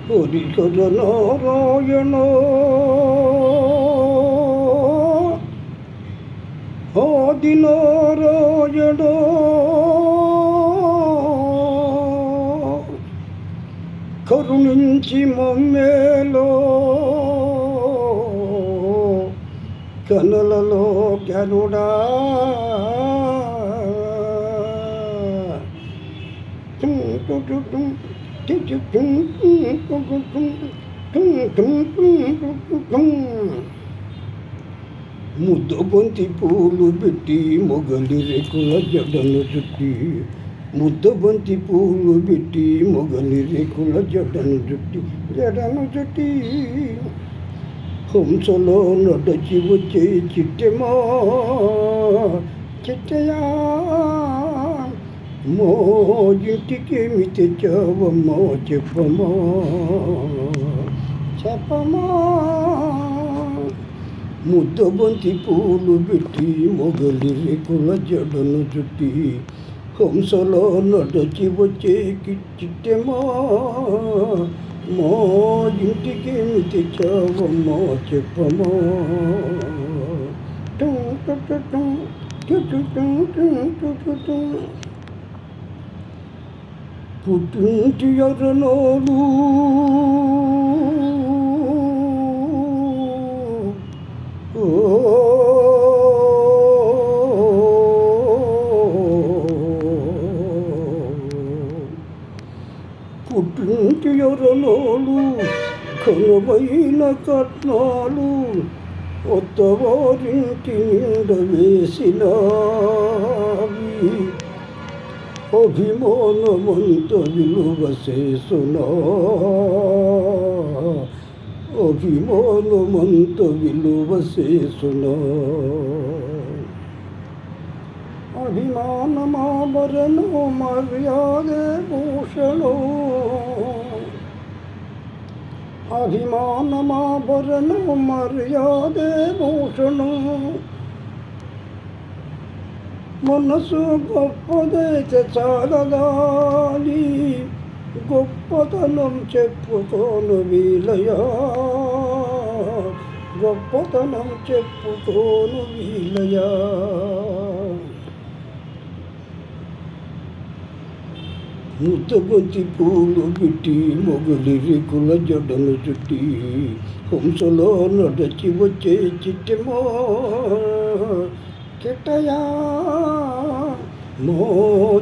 హరిహర నారాయణ ఆది నారాయణ కరుణించి మమ్మేలో కనులలో గనుడా ముద్దు బంతి పూలు పెట్టి మొగలి రేకుల జడను చుట్టి ముద్దు బంతి పూలు పెట్టి మొగలి రేకుల జడను చుట్టి హంసలో నడచి వచ్చే చిట్టెమా చిట్టయా మో ఇంటికేమి తెచ్చావమ్మా చెప్పమా ముద్దు బంతి పూలు పెట్టి మొగలి రేకుల జడను చుట్టి హంసలో నడచి వచ్చే చిట్టెమా మా ఇంటికేమి తెచ్చావమ్మా చెప్పమా పుట్టింటి ఎర్రనోలు పుట్టింటి ఎర్రనోలు ఘనమైన కట్నాలు కొత్తవారింటి నిండ వేసినవి అభిమానమంత విలువ చేసునా అభిమానమంత విలువ చేసునా అభిమానమాభరణో మర్యాదే భూషణో అభిమానమాభరణో మర్యాదే భూషణో మనసు గొప్పదైతే చాలదాని గొప్పతనం చెప్పుకోను వీలయా గొప్పతనం చెప్పుకోను వీలయా ముద్దు బంతి పూలు పెట్టి మొగలి రేకుల జడను చుట్టి హంసలో నడచి వచ్చే చిట్టెమా చిట్టయా మో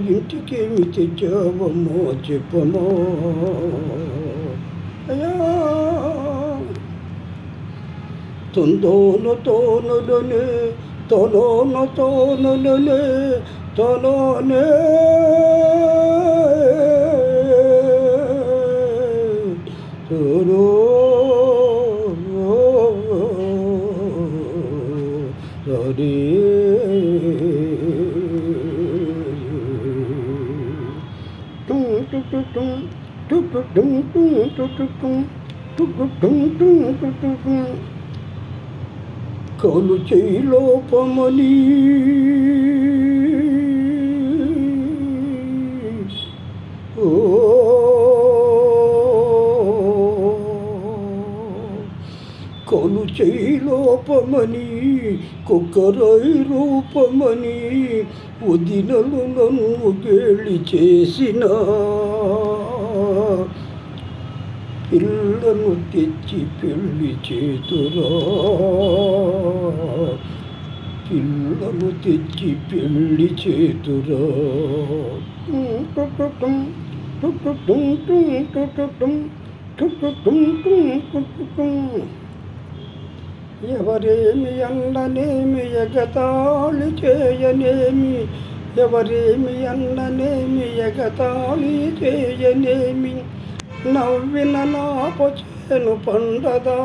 ఇంటికేమి తెచ్చావమ్మో చెప్పమో అయ్యా తొందోనతోనలనే తొలోనతోనలనే తొలోనే హరి కలు చేయి లోపమని కలు చేయి లోపమని కుక్కరై రూపమని వదినలు నన్ను గేలి చేసిన పిల్లను తెచ్చి పెళ్లి చేతురా పిల్లను తెచ్చి పెళ్లి చేతురా ఎవరేమి అన్ననేమి ఎగతాళి చేయనేమి ఎవరేమి అన్ననేమి ఎగతాళి చేయనేమి నవ్విన నాపచేను పండదా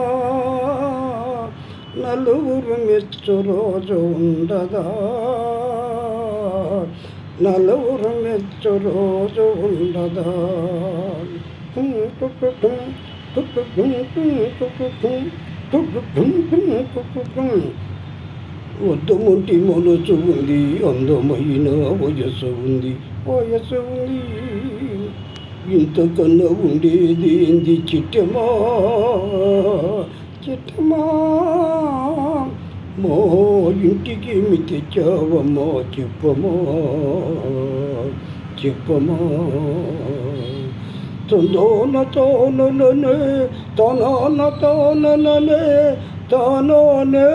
నలుగురు మెచ్చు రోజు ఉండదా నలుగురు మెచ్చు రోజు ఉండదా వద్దమంటి మనసు ఉంది, అందమైన వయస్సు ఉంది, వయస్సు ఉంది. ఇంతకన్నా ఉండేది ఏంది చిట్టమా, చిట్టమా. మా ఇంటికి ఏమి తెచ్చావమ్మా చెప్పమా, చెప్పమా. తందోన తోననే తనాన తోననే తనోనే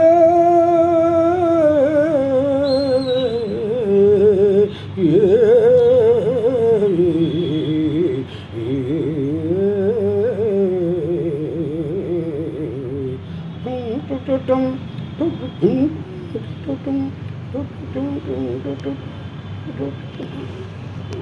ఏ